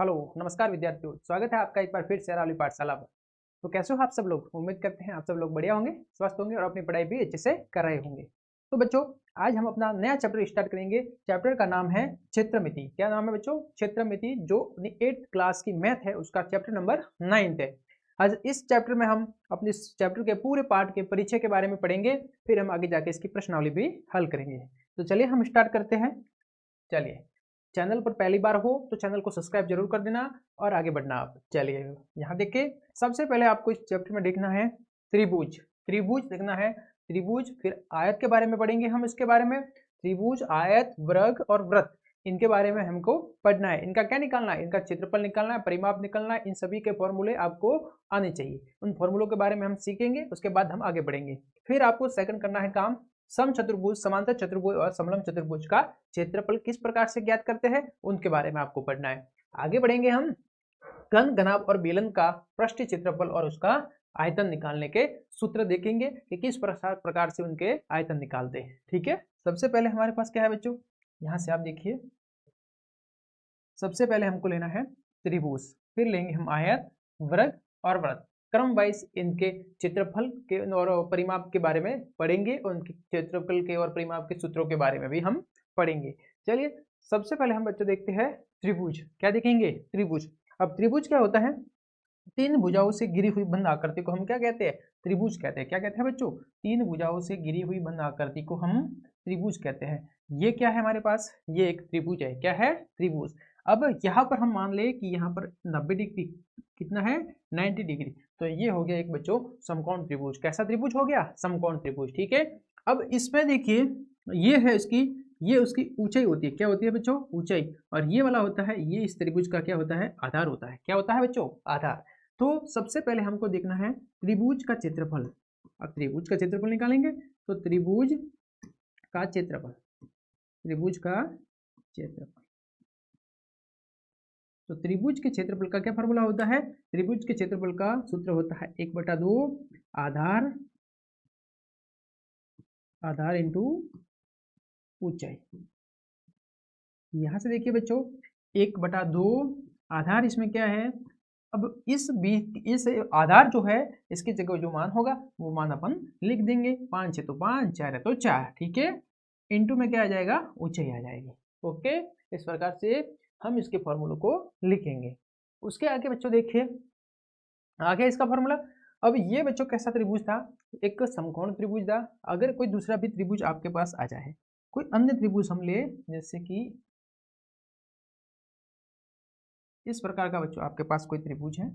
Hello नमस्कार विद्यार्थियों, स्वागत है आपका एक बार फिर से वाली पाठशाला पर। तो कैसे हो आप सब लोग? उम्मीद करते हैं आप सब लोग बढ़िया होंगे, स्वस्थ होंगे और अपनी पढ़ाई भी अच्छे से कर रहे होंगे। तो बच्चों, आज हम अपना नया चैप्टर स्टार्ट करेंगे। चैप्टर का नाम है क्षेत्रमिति। क्या नाम है बच्चों? क्षेत्रमिति, जो अपनी 8th क्लास की मैथ है उसका चैप्टर नंबर 9 है। आज इस चैप्टर में हम अपने इस चैप्टर के पूरे पार्ट के परिचय के बारे में पढ़ेंगे, फिर हम आगे जाके इसकी प्रश्नावली भी हल करेंगे। तो चलिए हम स्टार्ट करते हैं। चलिए, चैनल पर पहली बार हो तो चैनल को सब्सक्राइब जरूर कर देना और आगे बढ़ना आप। चलिए यहाँ देखिए, सबसे पहले आपको इस चैप्टर में देखना है त्रिभुज। त्रिभुज देखना है, त्रिभुज, फिर आयत के बारे में पढ़ेंगे हम। इसके बारे में त्रिभुज, आयत, वर्ग और वृत्त, इनके बारे में हमको पढ़ना है। इनका क्या निकालना है? इनका क्षेत्रफल निकालना है, परिमाप निकालना है। इन सभी के फॉर्मूले आपको आने चाहिए। उन फॉर्मूलों के बारे में हम सीखेंगे, उसके बाद हम आगे बढ़ेंगे। फिर आपको सेकंड करना है काम, समचतुर्भुज, समांतर चतुर्भुज और समलंब चतुर्भुज का क्षेत्रफल किस प्रकार से ज्ञात करते हैं, उनके बारे में आपको पढ़ना है। आगे बढ़ेंगे हम घन, घनाभ और बेलन का पृष्ठीय क्षेत्रफल और उसका आयतन निकालने के सूत्र देखेंगे कि किस प्रकार से उनके आयतन निकालते हैं। ठीक है, सबसे पहले हमारे पास क्या है बच्चों? यहाँ से आप देखिए, सबसे पहले हमको लेना है त्रिभुज, फिर लेंगे हम आयत, वर्ग और वृत्त। क्रम वाइज इनके क्षेत्रफल के और परिमाप के बारे में पढ़ेंगे और उनके क्षेत्रफल के और परिमाप के सूत्रों के बारे में भी हम पढ़ेंगे। चलिए, सबसे पहले हम बच्चों देखते हैं त्रिभुज। क्या देखेंगे? त्रिभुज। अब त्रिभुज क्या होता है? तीन भुजाओं से घिरी हुई बंद आकृति को हम क्या कहते हैं? त्रिभुज कहते हैं। क्या कहते हैं बच्चों? तीन भुजाओं से घिरी हुई बंद आकृति को हम त्रिभुज कहते हैं। ये क्या है हमारे पास? ये एक त्रिभुज है। क्या है? त्रिभुज। अब यहाँ पर हम मान ले कि यहाँ पर 90 डिग्री, कितना है? 90 डिग्री। तो ये हो गया एक बच्चों समकोण त्रिभुज। कैसा त्रिभुज हो गया? समकोण त्रिभुज। ठीक है, अब इसमें देखिए, ये है इसकी, ये उसकी ऊंचाई होती है। क्या होती है बच्चों? ऊंचाई। और ये वाला होता है, ये इस त्रिभुज का क्या होता है? आधार होता है। क्या होता है बच्चों? आधार। तो सबसे पहले हमको देखना है त्रिभुज का क्षेत्रफल। अब त्रिभुज का क्षेत्रफल निकालेंगे तो त्रिभुज का क्षेत्रफल, त्रिभुज का क्षेत्रफल। तो त्रिभुज के क्षेत्रफल का क्या फॉर्मूला होता है? त्रिभुज के क्षेत्रफल का सूत्र होता है 1/2 आधार, आधार इंटू ऊंचाई। यहां से देखिए बच्चों, 1/2 आधार, इसमें क्या है? अब इस आधार जो है, इसकी जगह जो मान होगा वो मान अपन लिख देंगे। 5 है तो 5, 4 है तो 4। ठीक है, इंटू में क्या आ जाएगा? ऊंचाई आ जाएगी। ओके, इस प्रकार से हम इसके फॉर्मूलों को लिखेंगे। उसके आगे बच्चों देखिए, आगे इसका फॉर्मूला। अब ये बच्चों कैसा त्रिभुज था? एक समकोण त्रिभुज था। अगर कोई दूसरा भी त्रिभुज आपके पास आ जाए, कोई अन्य त्रिभुज हम ले, जैसे कि इस प्रकार का बच्चों आपके पास कोई त्रिभुज है,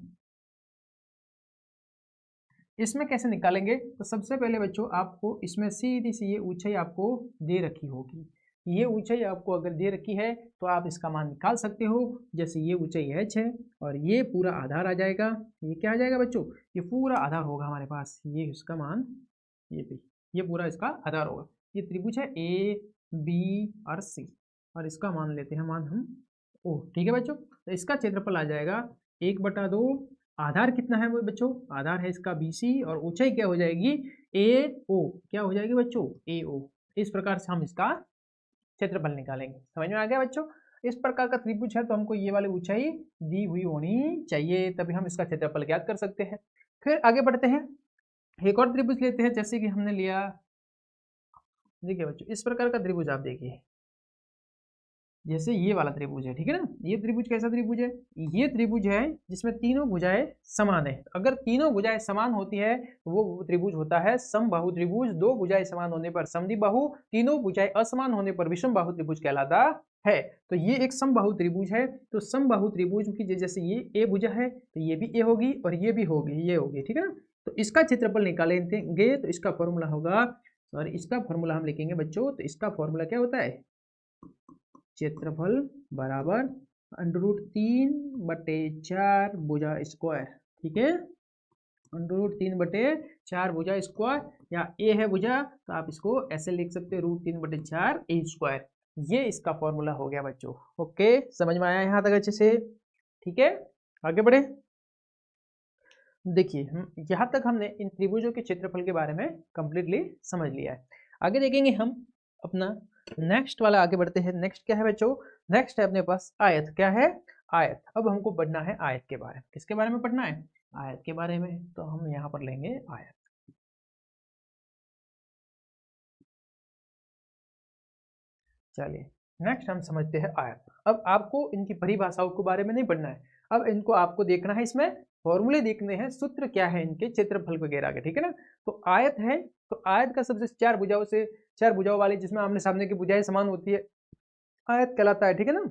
इसमें कैसे निकालेंगे? तो सबसे पहले बच्चों आपको इसमें सीधी सी ये ऊंचाई आपको दे रखी होगी। ये ऊंचाई आपको अगर दे रखी है तो आप इसका मान निकाल सकते हो। जैसे ये ऊंचाई h है और ये पूरा आधार आ जाएगा। ये क्या आ जाएगा बच्चों? ये पूरा आधार होगा हमारे पास। ये इसका मान, ये भी, ये पूरा इसका आधार होगा। ये त्रिभुज है ए, बी और सी, और इसका मान लेते हैं मान हम ओ। ठीक है बच्चों, तो इसका क्षेत्रफल आ जाएगा 1/2। आधार कितना है वो बच्चों? आधार है इसका BC और ऊंचाई क्या हो जाएगी? AO। क्या हो जाएगी बच्चों? AO। इस प्रकार से हम इसका क्षेत्रफल निकालेंगे। समझ में आ गया बच्चों? इस प्रकार का त्रिभुज है तो हमको ये वाली ऊंचाई दी हुई होनी चाहिए, तभी हम इसका क्षेत्रफल ज्ञात कर सकते हैं। फिर आगे बढ़ते हैं, एक और त्रिभुज लेते हैं। जैसे कि हमने लिया, देखिए बच्चों इस प्रकार का त्रिभुज आप देखिए, जैसे ये वाला त्रिभुज है। ठीक है ना, ये त्रिभुज कैसा त्रिभुज है? ये त्रिभुज है जिसमें तीनों भुजाएं समान है। अगर तीनों भुजाएं समान होती है तो वो त्रिभुज होता है समबाहु त्रिभुज। दो भुजाएं समान होने पर समद्विबाहु, तीनों भुजाएं असमान होने पर विषमबाहु त्रिभुज कहलाता है। तो ये एक समबाहु त्रिभुज है। तो समबाहु त्रिभुज की जैसे ये ए भुजा है तो ये भी ए होगी और ये भी होगी, ये होगी। ठीक है ना, तो इसका क्षेत्रफल निकालेंगे तो इसका फॉर्मूला होगा, और इसका फॉर्मूला हम लिखेंगे बच्चों। तो इसका फॉर्मूला क्या होता है? क्षेत्रफल बराबर √3/4 भुजा स्क्वायर। ठीक है, √3/4 भुजा स्क्वायर, या ए है भुजा तो आप इसको ऐसे लिख सकते हो √3/4 ए स्क्वायर। ये इसका फॉर्मूला हो गया बच्चों। ओके, समझ में आया यहाँ तक अच्छे से? ठीक है, आगे बढ़े। देखिए, हम यहाँ तक हमने इन त्रिभुजों के क्षेत्रफल के बारे में कंप्लीटली समझ लिया है। आगे देखेंगे हम अपना नेक्स्ट वाला, आगे बढ़ते हैं। नेक्स्ट क्या है बच्चों? नेक्स्ट है अपने पास आयत। क्या है? आयत। अब हमको पढ़ना है आयत के बारे में। किसके बारे में पढ़ना है? आयत के बारे में। तो हम यहाँ पर लेंगे आयत। चलिए नेक्स्ट हम समझते हैं आयत। अब आपको इनकी परिभाषाओं के बारे में नहीं पढ़ना है, अब इनको आपको देखना है, इसमें फॉर्मूले देखने हैं, सूत्र क्या है इनके, क्षेत्रफल वगैरह के, ठीक है ना। तो आयत है, तो आयत का सबसे चार भुजाओं वाले, जिसमें आमने सामने की भुजाएं समान होती है, आयत कहलाता है, ठीक है ना।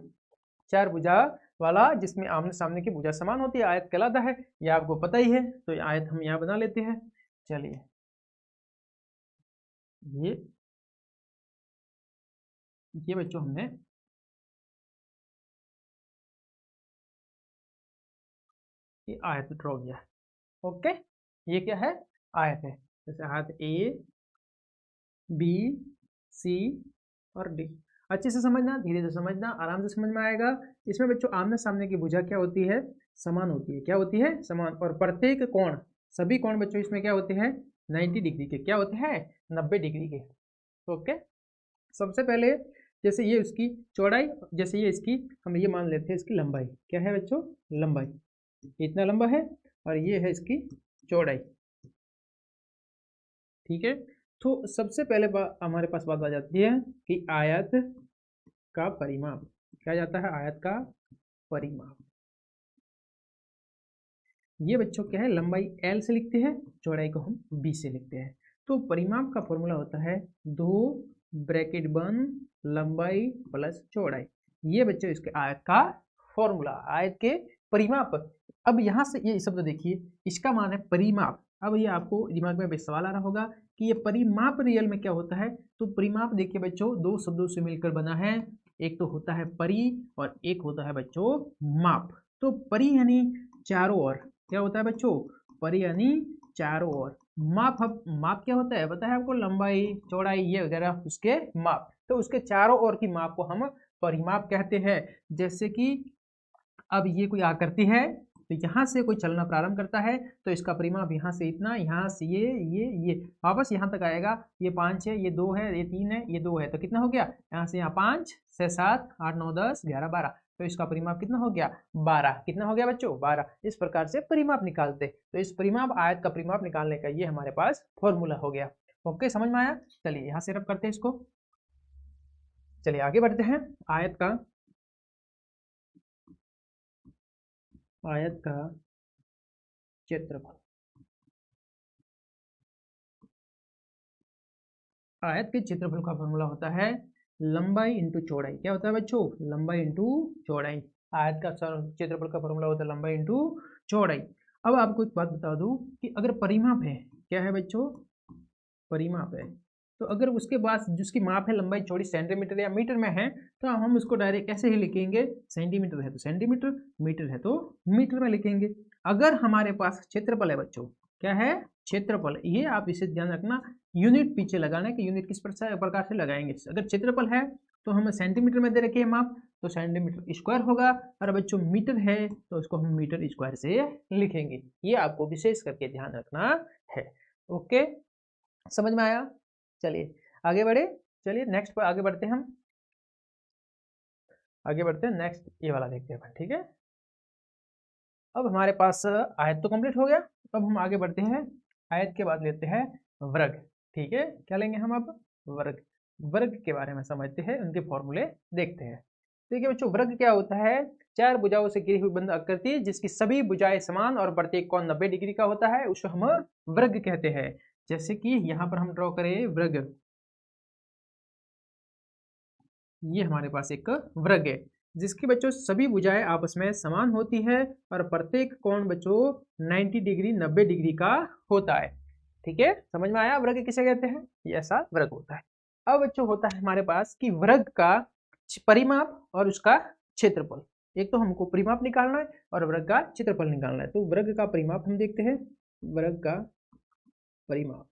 चार भुजा वाला जिसमें आमने सामने की भुजा समान होती है, आयत कहलाता है, यह आपको पता ही है। तो ये आयत हम यहाँ बना लेते हैं। चलिए ये बच्चों हमने ये आयत ड्रॉ किया। ओके, ये क्या है? आयत है। जैसे आयत ए बी सी और डी। अच्छे से समझना, धीरे से समझना, आराम से समझ में आएगा। इसमें बच्चों आमने सामने की भुजा क्या होती है? समान होती है। क्या होती है? समान। और प्रत्येक कोण, सभी कोण बच्चों इसमें क्या होते हैं? 90 डिग्री के। क्या होते हैं? 90 डिग्री के। ओके, सबसे पहले जैसे ये उसकी चौड़ाई, जैसे ये इसकी, हम ये मान लेते हैं इसकी लंबाई। क्या है बच्चों? लंबाई। इतना लंबा है और ये है इसकी चौड़ाई, ठीक है। तो सबसे पहले हमारे पास बात आ जाती है कि आयत का परिमाप। क्या जाता है? आयत का परिमाप। ये बच्चों क्या है? लंबाई L से लिखते हैं, चौड़ाई को हम B से लिखते हैं। तो परिमाप का फॉर्मूला होता है 2 ब्रैकेट बंद लंबाई प्लस चौड़ाई। ये बच्चों इसके आयत का फॉर्मूला, आयत के परिमाप। अब यहाँ से ये शब्द देखिए, इसका मान है परिमाप। अब ये आपको दिमाग में सवाल आ रहा होगा कि ये परिमाप रियल में क्या होता है। तो परिमाप देखिए बच्चों, दो शब्दों से मिलकर बना है। एक तो होता है परि और एक होता है बच्चों माप। तो परि यानी चारों ओर, क्या होता है बच्चों? परि यानी चारों ओर। माप, माप क्या होता है पता है आपको? लंबाई चौड़ाई ये वगैरह उसके माप। तो उसके चारों ओर की माप को हम परिमाप कहते हैं। जैसे कि अब ये कोई आकृति है, तो यहाँ से कोई चलना प्रारंभ करता है, तो इसका परिमाप यहाँ से इतना, यहाँ से ये वापस यहाँ तक आएगा। ये 5 है, ये 2 है, ये 3 है, ये 2 है, तो कितना हो गया? यहाँ से यहाँ 5 6 7 8 9 10 11 12, तो इसका परिमाप कितना हो गया? 12। कितना हो गया बच्चों? 12। इस प्रकार से परिमाप निकालते। तो इस परिमाप, आयत का परिमाप निकालने का ये हमारे पास फॉर्मूला हो गया। ओके, समझ में आया? चलिए यहाँ से रब करते हैं इसको। चलिए आगे बढ़ते हैं। आयत का क्षेत्रफल। आयत के क्षेत्रफल का फॉर्मूला होता है लंबाई इंटू चौड़ाई। क्या होता है बच्चों? लंबाई इंटू चौड़ाई। आयत का क्षेत्रफल का फॉर्मूला होता है लंबाई इंटू चौड़ाई। अब आपको एक बात बता दूं कि अगर परिमाप है, क्या है बच्चों? परिमाप है, तो अगर उसके पास जिसकी माप है लंबाई चौड़ी सेंटीमीटर या मीटर में है, तो हम उसको डायरेक्ट ऐसे ही लिखेंगे, सेंटीमीटर है तो सेंटीमीटर, मीटर है तो मीटर में लिखेंगे। अगर हमारे पास क्षेत्रफल है बच्चों, क्या है? क्षेत्रफल। ये आप इसे ध्यान रखना, यूनिट पीछे लगाना है कि यूनिट किस प्रकार से लगाएंगे। अगर क्षेत्रफल है तो हम सेंटीमीटर में दे रखे हैं माप, तो सेंटीमीटर स्क्वायर होगा। और बच्चों मीटर है तो उसको हम मीटर स्क्वायर से लिखेंगे। ये आपको विशेष करके ध्यान रखना है। ओके, समझ में आया? चलिए आगे बढ़े। चलिए नेक्स्ट पर आगे बढ़ते हैं हम। आगे बढ़ते हैं, नेक्स्ट ये वाला देखते हैं, ठीक है। अब हमारे पास आयत तो कंप्लीट हो गया। अब हम आगे बढ़ते हैं, आयत के बाद लेते हैं वर्ग, ठीक है। क्या लेंगे हम अब? वर्ग। वर्ग के बारे में समझते हैं, उनके फॉर्मूले देखते हैं। देखिए बच्चों, वर्ग क्या होता है? चार भुजाओं से घिरी हुई बंद आकृति जिसकी सभी भुजाएं समान और प्रत्येक कोण 90 डिग्री का होता है, उसको हम वर्ग कहते हैं। जैसे कि यहाँ पर हम ड्रॉ करें वर्ग, ये हमारे पास एक वर्ग है जिसकी बच्चों सभी भुजाएं आपस में समान होती है और प्रत्येक कोण बच्चों 90 डिग्री 90 डिग्री का होता है, ठीक है। समझ में आया? वर्ग किसे कहते हैं? ये ऐसा वर्ग होता है। अब बच्चों होता है हमारे पास कि वर्ग का परिमाप और उसका क्षेत्रफल। एक तो हमको परिमाप निकालना है और वर्ग का क्षेत्रफल निकालना है। तो वर्ग का परिमाप हम देखते हैं। वर्ग का परिमाप,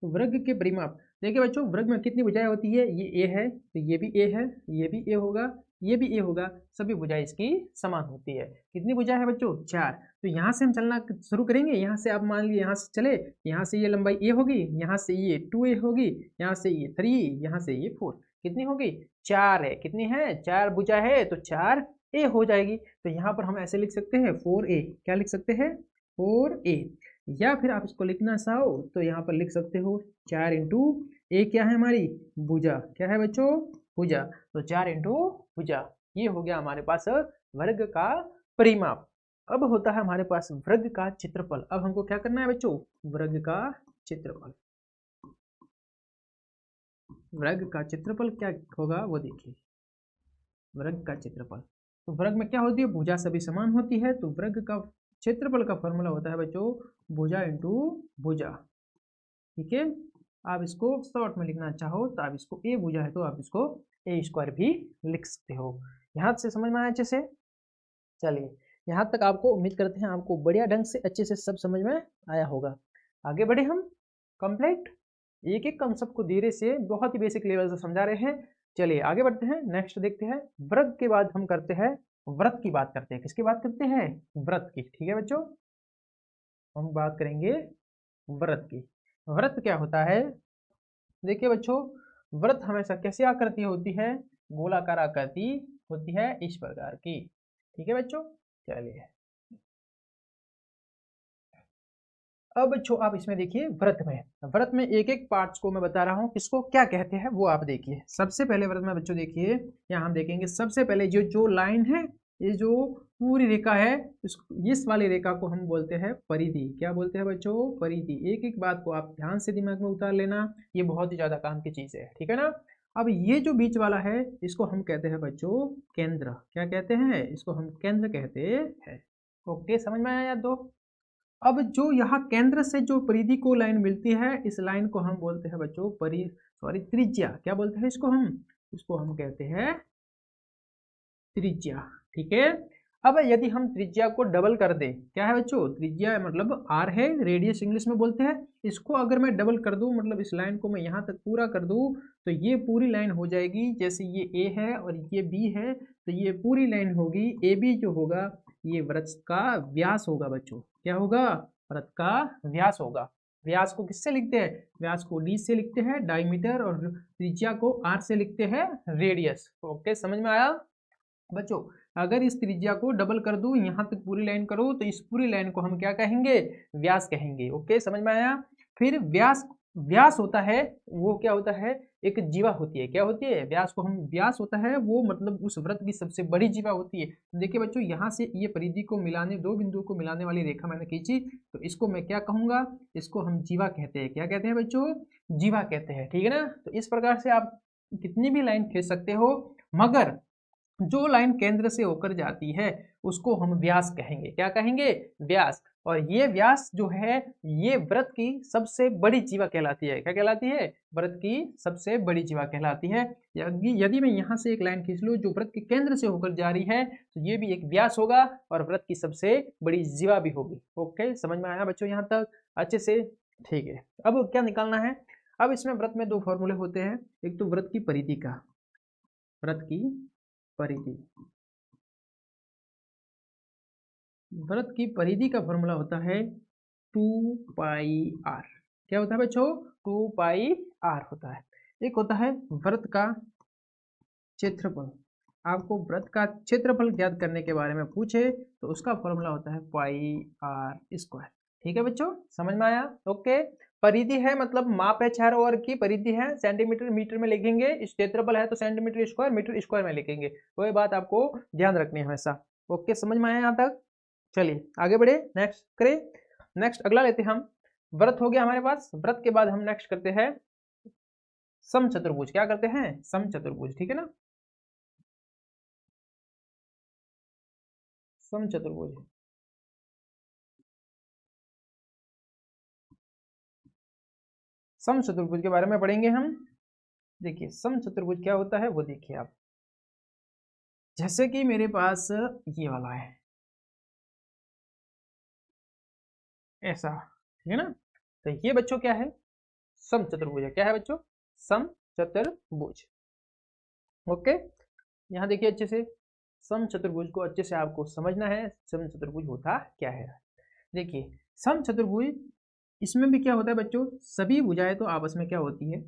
वर्ग के परिमाप देखिए बच्चों, वर्ग में कितनी भुजाएं होती है? ये ए है तो ये भी ए है, ये भी ए होगा, ये भी ए होगा, सभी भुजाएं इसकी समान होती है। कितनी भुजाएं है बच्चों? 4। तो यहाँ से हम चलना शुरू करेंगे। यहाँ से आप मान लीजिए यहाँ से चले, यहाँ से ये लंबाई ए होगी, यहाँ से ये 2a होगी, यहाँ से ये 3, यहाँ से ये 4। कितनी होगी, 4 है। कितनी है, 4 भुजा है तो 4a हो जाएगी। तो यहाँ पर हम ऐसे लिख सकते हैं 4a, क्या लिख सकते हैं 4a। या फिर आप इसको लिखना चाहो तो यहाँ पर लिख सकते हो 4 इंटू ए, क्या है हमारी भुजा, क्या है बच्चों भुजा, तो 4 इंटू भुजा। ये हो गया हमारे पास वर्ग का परिमाप। अब होता है हमारे पास वर्ग का क्षेत्रफल। अब हमको क्या करना है बच्चों, वर्ग का क्षेत्रफल। वर्ग का क्षेत्रफल क्या होगा वो देखिए, वर्ग का क्षेत्रफल। तो वर्ग में क्या होती है, भुजा सभी समान होती है, तो वर्ग का क्षेत्रफल का फॉर्मूला होता है बच्चों भुजा इंटू भुजा। ठीक है, आप इसको शॉर्ट में लिखना चाहो तो आप इसको ए भुजा है तो आप इसको ए स्क्वायर भी लिख सकते हो। यहाँ से समझ में आया अच्छे से। चलिए, यहाँ तक आपको उम्मीद करते हैं आपको बढ़िया ढंग से अच्छे से सब समझ में आया होगा। आगे बढ़े हम कंप्लीट, एक एक कंसेप्ट को धीरे से बहुत ही बेसिक लेवल से समझा रहे हैं। चलिए आगे बढ़ते हैं, नेक्स्ट देखते हैं। वर्ग के बाद हम करते हैं व्रत की बात करते हैं। किसकी बात करते हैं, व्रत की। ठीक है बच्चों, हम बात करेंगे व्रत की। व्रत क्या होता है, देखिए बच्चों, व्रत हमेशा कैसी आकृति होती है, गोलाकार आकृति होती है इस प्रकार की। ठीक है बच्चों, चलिए अब बच्चों आप इसमें देखिए व्रत में एक एक पार्ट्स को मैं बता रहा हूँ किसको क्या कहते हैं वो आप देखिए। सबसे पहले व्रत में बच्चों देखिए, यहाँ हम देखेंगे सबसे पहले जो लाइन है, ये जो पूरी रेखा है, इस वाली रेखा को हम बोलते हैं परिधि। क्या बोलते हैं बच्चों, परिधि। एक एक बात को आप ध्यान से दिमाग में उतार लेना, ये बहुत ही ज्यादा काम की चीज है। ठीक है ना। अब ये जो बीच वाला है इसको हम कहते हैं बच्चों केंद्र। क्या कहते हैं, इसको हम केंद्र कहते हैं। ओके, समझ में आया दो। अब जो यहाँ केंद्र से जो परिधि को लाइन मिलती है, इस लाइन को हम बोलते हैं बच्चों त्रिज्या। क्या बोलते हैं इसको हम कहते हैं त्रिज्या। ठीक है। अब यदि हम त्रिज्या को डबल कर दें, क्या है बच्चों, त्रिज्या मतलब आर है, रेडियस इंग्लिश में बोलते हैं। इसको अगर मैं डबल कर दूं, मतलब इस लाइन को मैं यहाँ तक पूरा कर दूं, तो ये पूरी लाइन हो जाएगी। जैसे ये ए है और ये बी है, तो ये पूरी लाइन होगी। ए बी जो होगा ये वृत्त का व्यास होगा बच्चों। क्या होगा, वृत्त का व्यास होगा। व्यास को किससे लिखते हैं, व्यास को डी से लिखते हैं डायमीटर, और त्रिज्या को आर से लिखते हैं रेडियस। ओके, समझ में आया बच्चों। अगर इस त्रिज्या को डबल कर दूं, यहाँ तक पूरी लाइन करो, तो इस पूरी लाइन को हम क्या कहेंगे, व्यास कहेंगे। ओके, समझ में आया। फिर व्यास होता है, वो क्या होता है, एक जीवा होती है। क्या होती है, व्यास को हम व्यास होता है वो मतलब उस वृत्त की सबसे बड़ी जीवा होती है। तो देखिए बच्चों, यहाँ से ये परिधि को मिलाने, दो बिंदुओं को मिलाने वाली रेखा मैंने खींची, तो इसको मैं क्या कहूंगा, इसको हम जीवा कहते हैं। क्या कहते हैं बच्चों, जीवा कहते हैं। ठीक है ना। तो इस प्रकार से आप कितनी भी लाइन खींच सकते हो, मगर जो लाइन केंद्र से होकर जाती है उसको हम व्यास कहेंगे। क्या कहेंगे, व्यास। और ये व्यास जो है ये वृत्त की सबसे बड़ी जीवा कहलाती है। क्या कहलाती है, वृत्त की सबसे बड़ी जीवा कहलाती है। यदि मैं यहाँ से एक लाइन खींच लूँ जो वृत्त के केंद्र से होकर जा रही है, तो ये भी एक व्यास होगा और वृत्त की सबसे बड़ी जीवा भी होगी। ओके, समझ में आया बच्चों यहाँ तक अच्छे से। ठीक है, अब क्या निकालना है। अब इसमें वृत्त में दो फॉर्मूले होते हैं। एक तो वृत्त की परिधि का, वृत्त की परिधि, वृत्त की परिधि का फॉर्मूला होता है 2 पाई आर। क्या होता है बच्चों, 2 पाई आर होता है। एक होता है वृत्त का क्षेत्रफल। आपको वृत्त का क्षेत्रफल ज्ञात करने के बारे में पूछे तो उसका फॉर्मूला होता है पाई आर स्क्वायर। ठीक है बच्चों, समझ में आया। ओके, परिधि है मतलब माप है, चारों ओर की परिधि है, सेंटीमीटर मीटर में लिखेंगे। क्षेत्रफल है तो सेंटीमीटर स्क्वायर मीटर स्क्वायर में लिखेंगे। वही बात आपको ध्यान रखनी है हमेशा। ओके, समझ में आया यहाँ तक। चलिए आगे बढ़े, नेक्स्ट करें। नेक्स्ट अगला लेते हैं हम। वृत्त हो गया हमारे पास। वृत्त के बाद हम नेक्स्ट करते हैं समचतुर्भुज। क्या करते हैं, समचतुर्भुज। ठीक है ना, समचतुर्भुज। समचतुर्भुज के बारे में पढ़ेंगे हम। देखिए समचतुर्भुज क्या होता है वो देखिए आप। जैसे कि मेरे पास ये वाला है ऐसा, ठीक है ना। तो ये बच्चों क्या है, समचतुर्भुज है। क्या है बच्चों, समचतुर्भुज। ओके, यहाँ देखिए अच्छे से, समचतुर्भुज को अच्छे से आपको समझना है। समचतुर्भुज होता क्या है, देखिए समचतुर्भुज, इसमें भी क्या होता है बच्चों, सभी भुजाएं तो आपस में क्या होती है,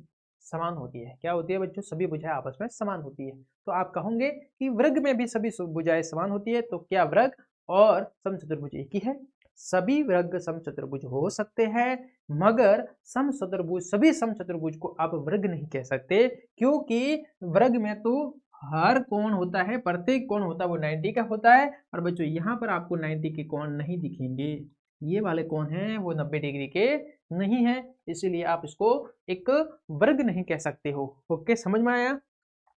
समान होती है। क्या होती है बच्चों? सभी भुजाएं आपस में समान होती है। तो आप कहोगे कि वर्ग में भी सभी भुजाएं समान होती है, तो क्या वर्ग और समचतुर्भुज एक ही है? सभी वर्ग समचतुर्भुज हो सकते हैं, मगर समचतुर्भुज, सभी समचतुर्भुज को आप वर्ग नहीं कह सकते, क्योंकि वर्ग में तो हर कोण होता है, प्रत्येक कोण होता है वो 90 का होता है। और बच्चों यहाँ पर आपको 90 के कोण नहीं दिखेंगे, ये वाले कोण हैं वो 90 डिग्री के नहीं है, इसीलिए आप इसको एक वर्ग नहीं कह सकते हो। ओके, समझ में आया?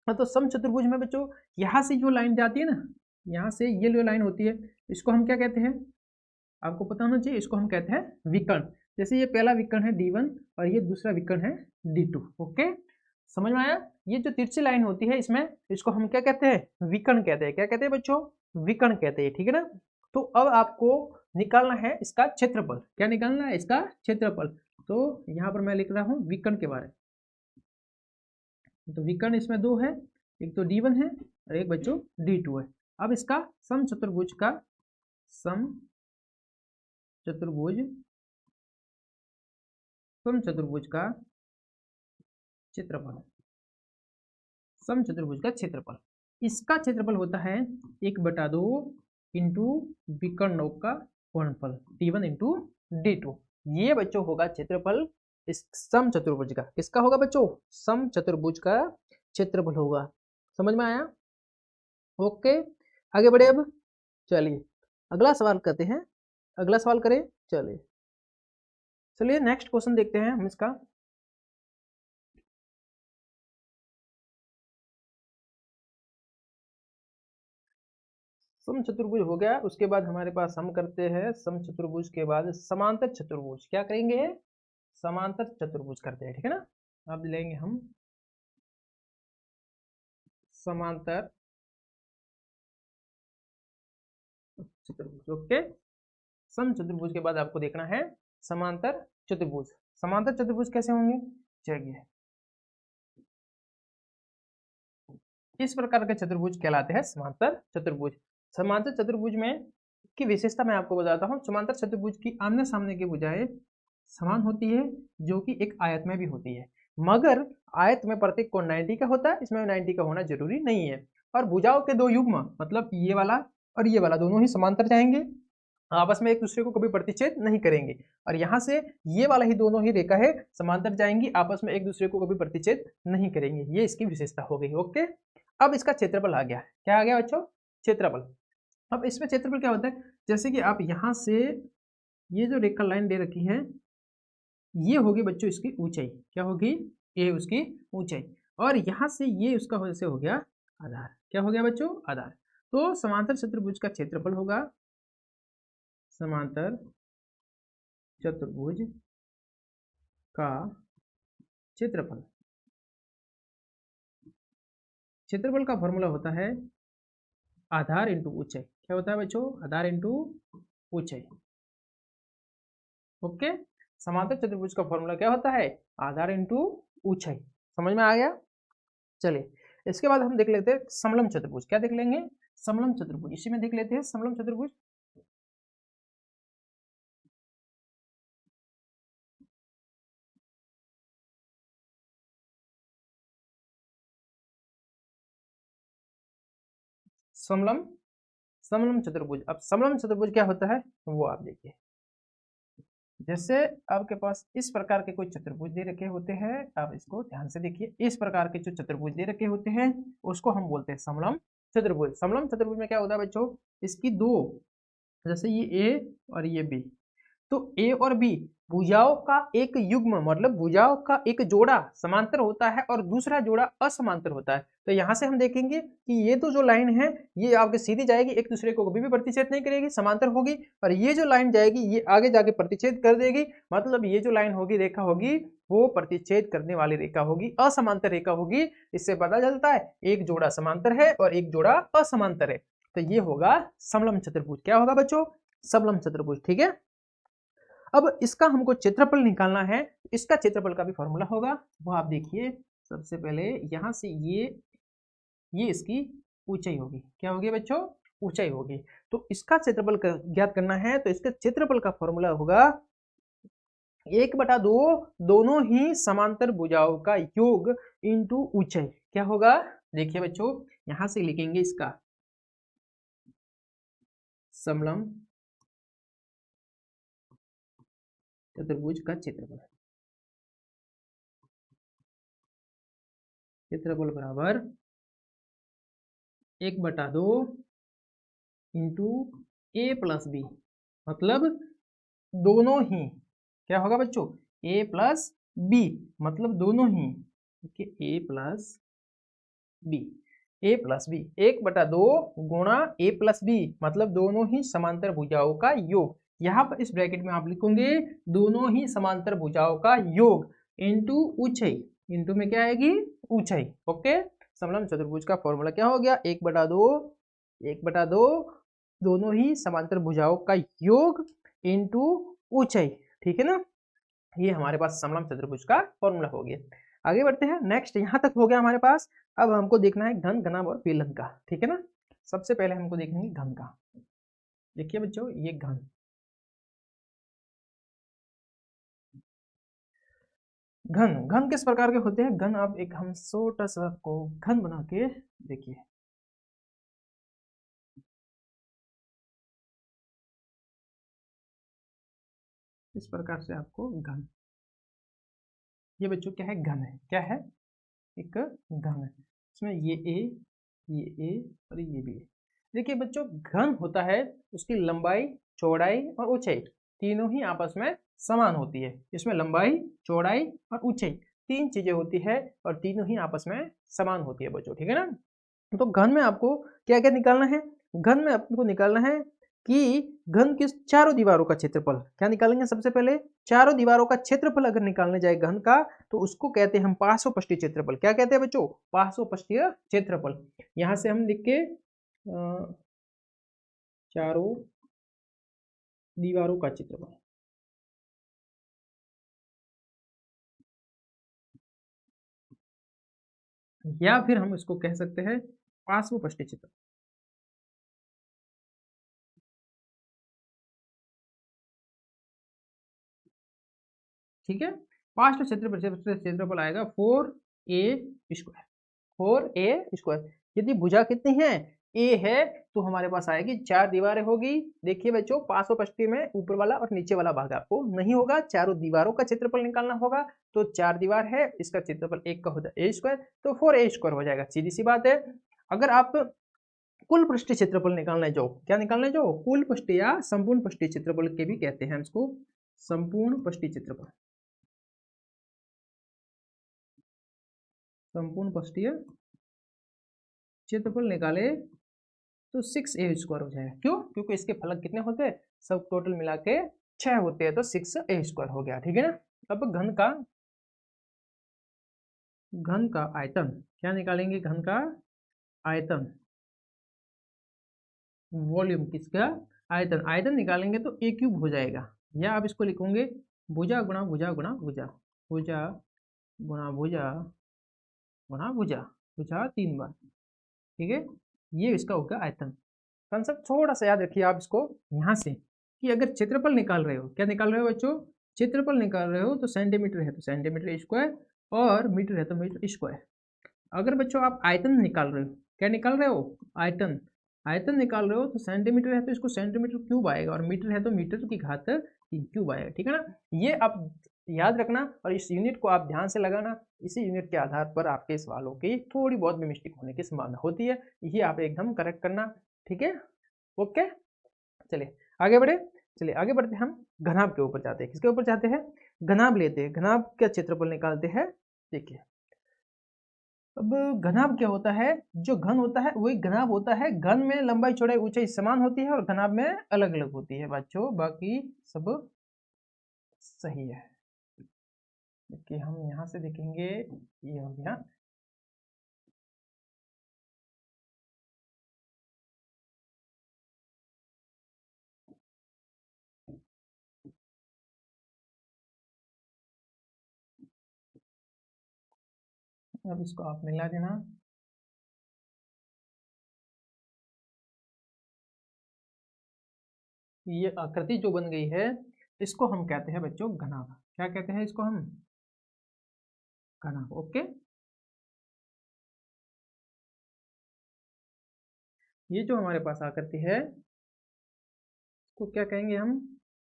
तो समचतुर्भुज में बच्चों यहाँ से जो लाइन जाती है ना, यहाँ से ये जो लाइन होती है, इसको हम क्या कहते हैं? आपको पता होना चाहिए, इसको हम कहते हैं विकर्ण। जैसे ये पहला विकर्ण है D1 और ये दूसरा विकर्ण है D2। ओके, समझ में आया? ये जो तिरछी लाइन होती है इसमें, इसको हम क्या कहते हैं? विकर्ण कहते हैं। क्या कहते हैं बच्चों? विकर्ण कहते हैं, ठीक है ना? तो अब आपको निकालना है इसका क्षेत्रफल। क्या निकालना है? इसका क्षेत्रफल। तो यहाँ पर मैं लिख रहा हूँ विकर्ण के बारे में। तो विकर्ण इसमें दो है, एक तो D1 है और एक बच्चों D2 है। अब इसका समचतुर्भुज का समचतुर्भुज का क्षेत्रफल, समचतुर्भुज का क्षेत्रफल, इसका क्षेत्रफल होता है 1/2 इंटू विकर्णों का गुणनफल D1 इंटू D2। ये बच्चों होगा क्षेत्रफल इस समचतुर्भुज का। किसका होगा बच्चों? समचतुर्भुज का क्षेत्रफल होगा। समझ में आया? ओके, आगे बढ़े। अब चलिए अगला सवाल करते हैं। अगला सवाल करें, चलिए नेक्स्ट क्वेश्चन देखते हैं हम इसका। समचतुर्भुज हो गया, उसके बाद हमारे पास हम करते हैं समचतुर्भुज के बाद समांतर चतुर्भुज। क्या करेंगे? समांतर चतुर्भुज करते हैं, ठीक है ना? अब लेंगे हम समांतर चतुर्भुज। ओके, समचतुर्भुज के बाद आपको देखना है समांतर चतुर्भुज। समांतर चतुर्भुज कैसे होंगे? चलिए, इस प्रकार के चतुर्भुज कहलाते हैं समांतर चतुर्भुज। समांतर चतुर्भुज में की विशेषता मैं आपको बताता हूँ। समांतर चतुर्भुज की आमने सामने की भुजाएं समान होती है, जो कि एक आयत में भी होती है, मगर आयत में प्रत्येक कोण 90 का होता है, इसमें 90 का होना जरूरी नहीं है। और भुजाओं के दो युग्म, मतलब ये वाला और ये वाला, दोनों ही समांतर जाएंगे, आपस में एक दूसरे को कभी प्रतिच्छेद नहीं करेंगे। और यहाँ से ये वाला ही दोनों ही रेखा है समांतर जाएंगी, आपस में एक दूसरे को कभी प्रतिच्छेद नहीं करेंगे। ये इसकी विशेषता हो गई। ओके, अब इसका क्षेत्रफल आ गया। क्या आ गया बच्चों? क्षेत्रफल। अब इसमें क्षेत्रफल क्या होता है? जैसे कि आप यहाँ से ये जो रेखा लाइन दे रखी है, ये होगी बच्चों इसकी ऊंचाई। क्या होगी? ये उसकी ऊंचाई। और यहाँ से ये उसका जैसे हो गया आधार। क्या हो गया बच्चों? आधार। तो समांतर चतुर्भुज का क्षेत्रफल होगा, समांतर चतुर्भुज का क्षेत्रफल। क्षेत्रफल का फॉर्मूला होता है आधार इंटू ऊंचाई। क्या होता है बच्चों? आधार इंटू ऊंचाई। ओके, समांतर चतुर्भुज का फॉर्मूला क्या होता है? आधार इंटू ऊंचाई। समझ में आ गया? चलिए इसके बाद हम देख लेते हैं समलम चतुर्भुज। क्या देख लेंगे? समलम चतुर्भुज। इसी में देख लेते हैं समलम चतुर्भुज। समलम समलम चतुर्भुज। अब समलम चतुर्भुज क्या होता है वो आप देखिए। जैसे आपके पास इस प्रकार के कोई चतुर्भुज दे रखे होते हैं, आप इसको ध्यान से देखिए। इस प्रकार के जो चतुर्भुज दे रखे होते हैं उसको हम बोलते हैं समलम चतुर्भुज। समलम चतुर्भुज में क्या होता है बच्चों? इसकी दो, जैसे ये ए और ये बी, तो ए और बी भुजाओं का एक युग्म, मतलब भुजाओं का एक जोड़ा समांतर होता है और दूसरा जोड़ा असमांतर होता है। तो यहाँ से हम देखेंगे कि ये तो जो लाइन है ये आपके सीधी जाएगी, एक दूसरे को कभी भी प्रतिच्छेद नहीं करेगी, समांतर होगी। और ये जो लाइन जाएगी ये आगे जाके प्रतिच्छेद कर देगी, मतलब ये जो लाइन होगी, रेखा होगी, वो प्रतिच्छेद करने वाली रेखा होगी, असमांतर रेखा होगी। इससे पता चलता है एक जोड़ा समांतर है और एक जोड़ा असमांतर है। तो ये होगा समलम चतुर्भुज। क्या होगा बच्चों? समलम चतुर्भुज। ठीक है, अब इसका हमको क्षेत्रफल निकालना है। इसका क्षेत्रफल का भी फॉर्मूला होगा, वो आप देखिए। सबसे पहले यहाँ से ये इसकी ऊंचाई होगी। क्या होगी बच्चों? ऊंचाई होगी। तो इसका क्षेत्रफल ज्ञात करना है, तो इसके क्षेत्रफल का फॉर्मूला होगा 1/2 दोनों ही समांतर भुजाओं का योग इंटू ऊंचाई क्या होगा। देखिए बच्चों यहां से लिखेंगे इसका समलंब चतुर्भुज का क्षेत्रफल। क्षेत्रफल बराबर 1/2 इंटू ए प्लस बी, मतलब दोनों ही क्या होगा बच्चों, ए प्लस बी, मतलब दोनों ही ए प्लस बी, ए प्लस बी 1/2 गुणा ए प्लस बी, मतलब दोनों ही समांतर भुजाओं का योग। यहाँ पर इस ब्रैकेट में आप लिखोगे दोनों ही समांतर भुजाओं का योग इंटू ऊंचाई, इंटू में क्या आएगी ऊंचाई। ओके, समलंब चतुर्भुज का फॉर्मूला क्या हो गया 1/2 दोनों ही समांतर भुजाओं का योग इंटू ऊंचाई। ठीक है ना, ये हमारे पास समलंब चतुर्भुज का फॉर्मूला हो गया। आगे बढ़ते हैं, नेक्स्ट यहाँ तक हो गया हमारे पास। अब हमको देखना है घन, घनाभ और बेलन का। ठीक है ना, सबसे पहले हमको देखेंगे घन का। देखिए बच्चों ये घन, घन घन किस प्रकार के होते हैं। घन आप एक हम छोटा सा को घन बना के देखिए, इस प्रकार से आपको घन, ये बच्चों क्या है घन है, क्या है एक घन है। इसमें ये ए और ये भी। देखिए बच्चों घन होता है उसकी लंबाई चौड़ाई और ऊंचाई तीनों ही आपस में समान होती है। इसमें लंबाई चौड़ाई और ऊंचाई तीन चीजें होती है और तीनों ही आपस में समान होती है बच्चों। ठीक है ना, तो घन में आपको क्या क्या निकालना है। घन में आपको निकालना है कि घन की चारों दीवारों का क्षेत्रफल क्या निकालेंगे। सबसे पहले चारों दीवारों का क्षेत्रफल अगर निकालने जाए घन का तो उसको कहते हैं हम पार्श्वपृष्ठीय क्षेत्रफल। क्या कहते हैं बच्चों, पार्श्वपृष्ठीय क्षेत्रफल। यहां से हम लिख के चारों दीवारों का क्षेत्रफल, या फिर हम इसको कह सकते हैं पार्श्वपृष्ठीय क्षेत्रफल। ठीक है, पार्श्व क्षेत्रफल आएगा 4a²। 4a²। यदि भुजा कितनी है a है तो हमारे पास आएगी 4 दीवारें होगी। देखिए बच्चों पार्श्वपृष्ठीय में ऊपर वाला और नीचे वाला भाग आपको नहीं होगा, चारों दीवारों का क्षेत्रफल निकालना होगा। तो 4 दीवार है, इसका क्षेत्रफल 1 का हो जाए a², तो 4a² हो जाएगा, सीधी सी बात है। अगर आप कुल पृष्ठीय क्षेत्रफल निकालना है, जो क्या निकालना है, जो कुल पृष्ठीय या संपूर्ण पृष्ठीय क्षेत्रफल के भी कहते हैं इसको, संपूर्ण पृष्ठीय क्षेत्रफल, संपूर्ण पृष्ठीय क्षेत्रफल निकाले तो 6a² हो जाएगा। क्यों, क्योंकि इसके फलक कितने होते हैं, सब टोटल मिला के 6 होते हैं, तो 6a² हो गया। ठीक है ना, अब घन का आयतन क्या निकालेंगे, घन का आयतन, वॉल्यूम किसका, आयतन, आयतन निकालेंगे तो a³ हो जाएगा। या आप इसको लिखोगे भुजा गुणा भुजा गुणा भुजा, भुजा गुणा भुजा गुणा भुजा, भुजा 3 बार। ठीक है, ये इसका होगा आयतन। कंसेप्ट थोड़ा सा याद रखिए आप इसको यहाँ से, कि अगर क्षेत्रफल निकाल रहे हो, क्या निकाल रहे हो बच्चों, क्षेत्रफल निकाल रहे हो तो सेंटीमीटर है तो सेंटीमीटर स्क्वायर और मीटर है तो मीटर स्क्वायर। अगर बच्चों आप आयतन निकाल रहे हो, क्या निकाल रहे हो, आयतन, आयतन निकाल रहे हो तो सेंटीमीटर है तो इसको सेंटीमीटर क्यूब आएगा और मीटर है तो मीटर की घात 3³ आएगा। ठीक है ना, ये आप याद रखना और इस यूनिट को आप ध्यान से लगाना। इसी यूनिट के आधार पर आपके सवालों की थोड़ी बहुत भी मिस्टेक होने की संभावना होती है, ये आप एकदम करेक्ट करना। ठीक है, ओके, चलिए आगे बढ़े। चलिए आगे बढ़ते हैं, हम घनाभ के ऊपर जाते हैं। किसके ऊपर जाते हैं, घनाभ लेते हैं, घनाभ का क्षेत्रफल निकालते हैं। देखिए अब घनाभ क्या होता है, जो घन होता है वही घनाभ होता है। घन में लंबाई चौड़ाई ऊंचाई समान होती है और घनाभ में अलग अलग होती है बच्चों, बाकी सब सही है। देखिए हम यहाँ से देखेंगे, ये हो गया, अब इसको आप मिला देना। ये आकृति जो बन गई है इसको हम कहते हैं बच्चों घनाभ। क्या कहते हैं इसको हम? घनाभ। ओके, ये जो हमारे पास आकर के है इसको क्या कहेंगे हम?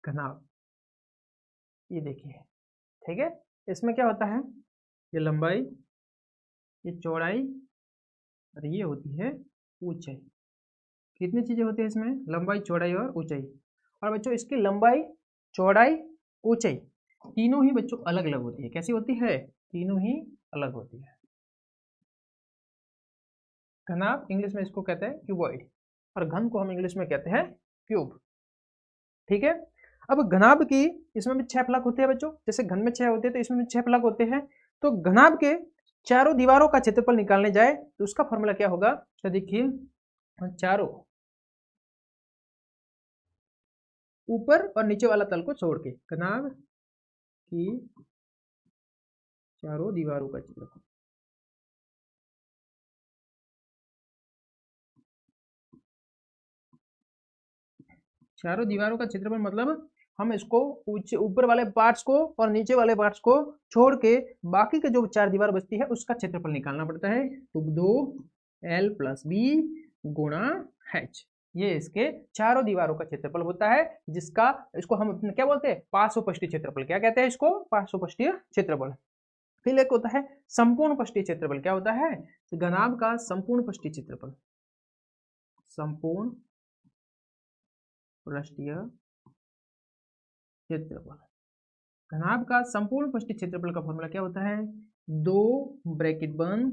घनाभ। ये देखिए, ठीक है, इसमें क्या होता है? ये लंबाई, ये चौड़ाई और ये होती है ऊंचाई। कितनी चीजें होती है इसमें? लंबाई, चौड़ाई और ऊंचाई। और बच्चों इसकी लंबाई, चौड़ाई, ऊंचाई तीनों ही बच्चों अलग अलग होती है। कैसी होती है? तीनों ही अलग होती है। घनाभ इंग्लिश में इसको कहते हैं क्यूबॉइड, और घन को हम इंग्लिश में कहते हैं क्यूब। ठीक है, अब घनाभ की इसमें भी 6 फलक होते हैं बच्चों, जैसे घन में 6 होते हैं तो इसमें भी 6 फलक होते हैं। तो घनाभ के चारों दीवारों का क्षेत्रफल निकालने जाए तो उसका फॉर्मूला क्या होगा? तो देखिए, चारों ऊपर और नीचे वाला तल को छोड़ के घनाभ की चारों दीवारों का क्षेत्रफल, चारों दीवारों का क्षेत्रफल मतलब हम इसको ऊपर वाले पार्ट्स को और नीचे वाले पार्ट्स को छोड़ के बाकी के जो 4 दीवार बचती है उसका क्षेत्रफल निकालना पड़ता है। तो 2l + b गुणा h, ये इसके चारों दीवारों का क्षेत्रफल होता है, जिसका इसको हम अपने क्या बोलते हैं? पार्श्वपष्टीय क्षेत्रफल। क्या कहते हैं इसको? पार्श्वपष्टीय क्षेत्रफल। फिर एक होता है संपूर्ण पष्टीय क्षेत्रफल। क्या होता है? तो घनाभ का संपूर्ण पष्टीय क्षेत्रफल, संपूर्ण पृष्ठीय क्षेत्रफल। घनाभ का संपूर्ण पृष्ठीय क्षेत्रफल का फॉर्मूला क्या होता है? 2 ब्रैकेट बंद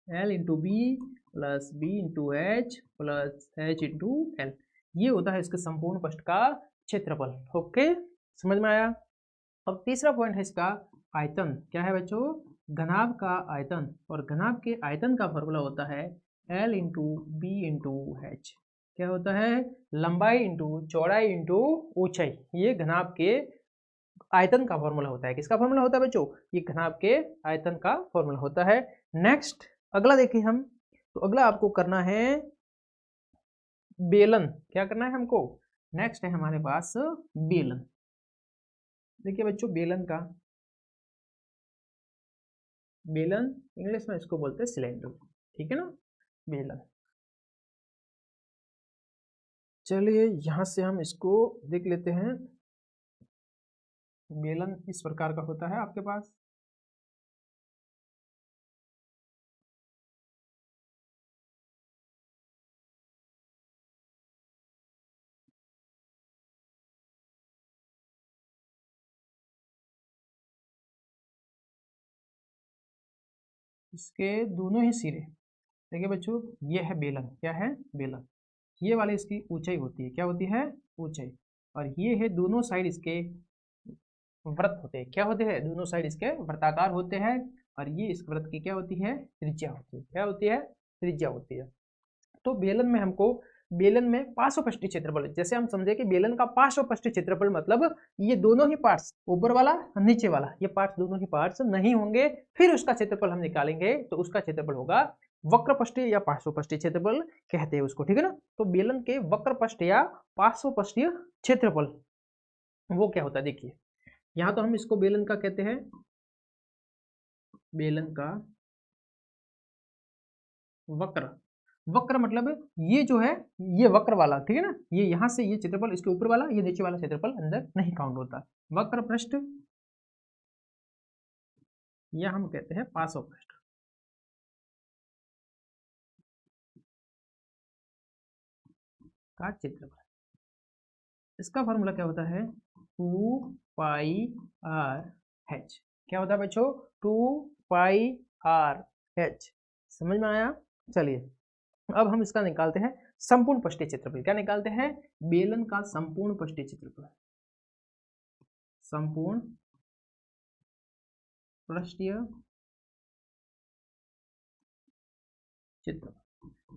l into B plus B into H plus H into L, ये होता है इसके संपूर्ण पृष्ठ का क्षेत्रफल। ओके, समझ में आया? अब तीसरा पॉइंट है इसका आयतन। क्या है बच्चों? घनाभ का आयतन, और घनाभ के आयतन का फॉर्मूला होता है l into B into H. क्या होता है? लंबाई इंटू चौड़ाई इंटू ऊंचाई, ये घनाभ के आयतन का फॉर्मूला होता है। किसका फॉर्मूला होता है बच्चों? ये घनाभ के आयतन का फॉर्मूला होता है। नेक्स्ट अगला देखिए हम, तो अगला आपको करना है बेलन। क्या करना है हमको? नेक्स्ट है हमारे पास बेलन। देखिए बच्चों, बेलन का, बेलन इंग्लिश में इसको बोलते हैं सिलेंडर। ठीक है ना, बेलन। चलिए यहां से हम इसको देख लेते हैं। बेलन इस प्रकार का होता है आपके पास। इसके दोनों ही सिरे, देखिए बच्चों, ये है बेलन। क्या है? बेलन। ये वाले इसकी ऊंचाई होती है। क्या होती है? ऊंचाई। और ये है दोनों साइड इसके व्रत होते हैं। क्या होते हैं? दोनों साइड इसके वृत्ताकार होते हैं। और ये इस व्रत की क्या होती है? त्रिज्या होती है। क्या होती है? त्रिज्या होती है। तो बेलन में हमको, बेलन में पार्श्वपष्टीय क्षेत्रफल, जैसे हम समझे कि बेलन का पार्श्वपष्टीय क्षेत्रफल मतलब ये दोनों ही पार्ट्स, ऊपर वाला और नीचे वाला, ये पार्ट्स दोनों ही पार्ट्स नहीं होंगे, फिर उसका क्षेत्रफल हम निकालेंगे तो उसका क्षेत्रफल होगा वक्रपष्टीय या पार्श्वपष्टीय क्षेत्रफल कहते हैं उसको। ठीक है ना, तो बेलन के वक्रपष्ट या पार्श्वपष्टीय क्षेत्रफल वो क्या होता है? देखिए, यहाँ तो हम इसको बेलन का कहते हैं, बेलन का वक्र। वक्र मतलब ये जो है, ये वक्र वाला, ठीक है ना, ये यहाँ से ये क्षेत्रफल, इसके ऊपर वाला, ये नीचे वाला क्षेत्रफल अंदर नहीं काउंट होता। वक्र पृष्ठ या हम कहते हैं पार्श्व पृष्ठ का क्षेत्रफल। इसका फॉर्मूला क्या होता है? 2πr/h। क्या होता है बच्चों? 2πr/h। समझ में आया? चलिए अब हम इसका निकालते हैं संपूर्ण पृष्ठीय क्षेत्रफल। क्या निकालते हैं? बेलन का संपूर्ण पृष्ठीय क्षेत्रफल, संपूर्ण पृष्ठीय क्षेत्रफल।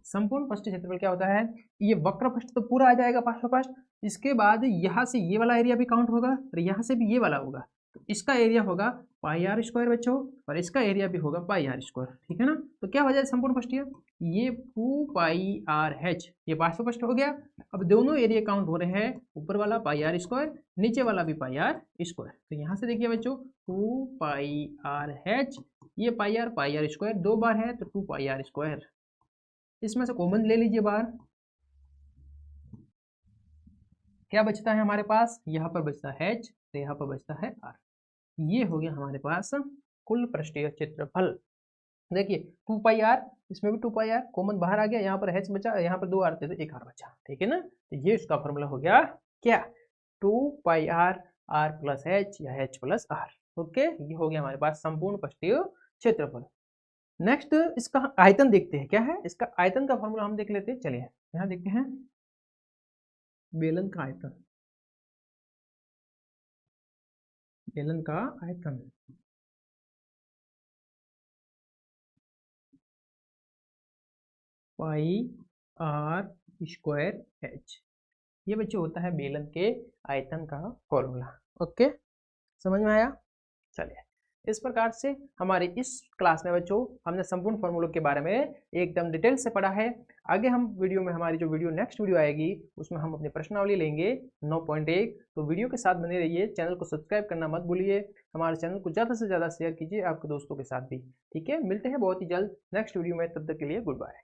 संपूर्ण पृष्ठीय क्षेत्रफल क्या होता है? ये वक्र पृष्ठ तो पूरा आ जाएगा, पार्श्व पृष्ठ, इसके बाद यहाँ से ये वाला एरिया भी काउंट होगा और यहाँ से भी ये वाला होगा, तो इसका एरिया होगा पाई आर स्क्वायर बच्चों, और इसका एरिया भी होगा पाई आर स्क्वायर, ठीक है ना। तो क्या हो जाए संपूर्ण पृष्ठीय, ये 2 पाई आर एच, ये बाष्प पृष्ठ हो गया। अब दोनों एरिया काउंट हो रहे हैं, ऊपर वाला पाई आर स्क्वायर, नीचे वाला भी पाई आर स्क्वायर। तो यहाँ से देखिए बच्चों 2 पाई आर एच, ये पाई आर स्क्वायर 2 बार है तो 2 पाई आर स्क्वायर, इसमें से कॉमन ले लीजिए बाहर, क्या बचता है हमारे पास, यहाँ पर बचता है h, तो यहाँ पर बचता है r। ये हो गया हमारे पास कुल पृष्ठीय क्षेत्रफल। देखिए 2 पाई r, इसमें भी 2 पाई r कॉमन बाहर आ गया, यहाँ पर h बचा, यहाँ पर 2 r थे तो 1 r बचा, ठीक है ना। तो ये इसका फॉर्मूला हो गया क्या, 2 पाई r, r प्लस h या h प्लस r। ओके, ये हो गया हमारे पास संपूर्ण पृष्ठीय क्षेत्रफल। नेक्स्ट इसका आयतन देखते हैं, क्या है इसका आयतन का फॉर्मूला हम देख लेते हैं। चलिए यहाँ देखते हैं बेलन का आयतन, बेलन का आयतन पाई आर स्क्वायर एच, ये बच्चे होता है बेलन के आयतन का फॉर्मूला। ओके, समझ में आया। चलिए इस प्रकार से हमारे इस क्लास में बच्चों हमने संपूर्ण फॉर्मूलों के बारे में एकदम डिटेल से पढ़ा है। आगे हम वीडियो में, हमारी जो वीडियो नेक्स्ट वीडियो आएगी उसमें हम अपनी प्रश्नावली लेंगे 9.1। तो वीडियो के साथ बने रहिए, चैनल को सब्सक्राइब करना मत भूलिए, हमारे चैनल को ज़्यादा से ज़्यादा शेयर कीजिए आपके दोस्तों के साथ भी, ठीक है। मिलते हैं बहुत ही जल्द नेक्स्ट वीडियो में, तब तक के लिए गुड बाय।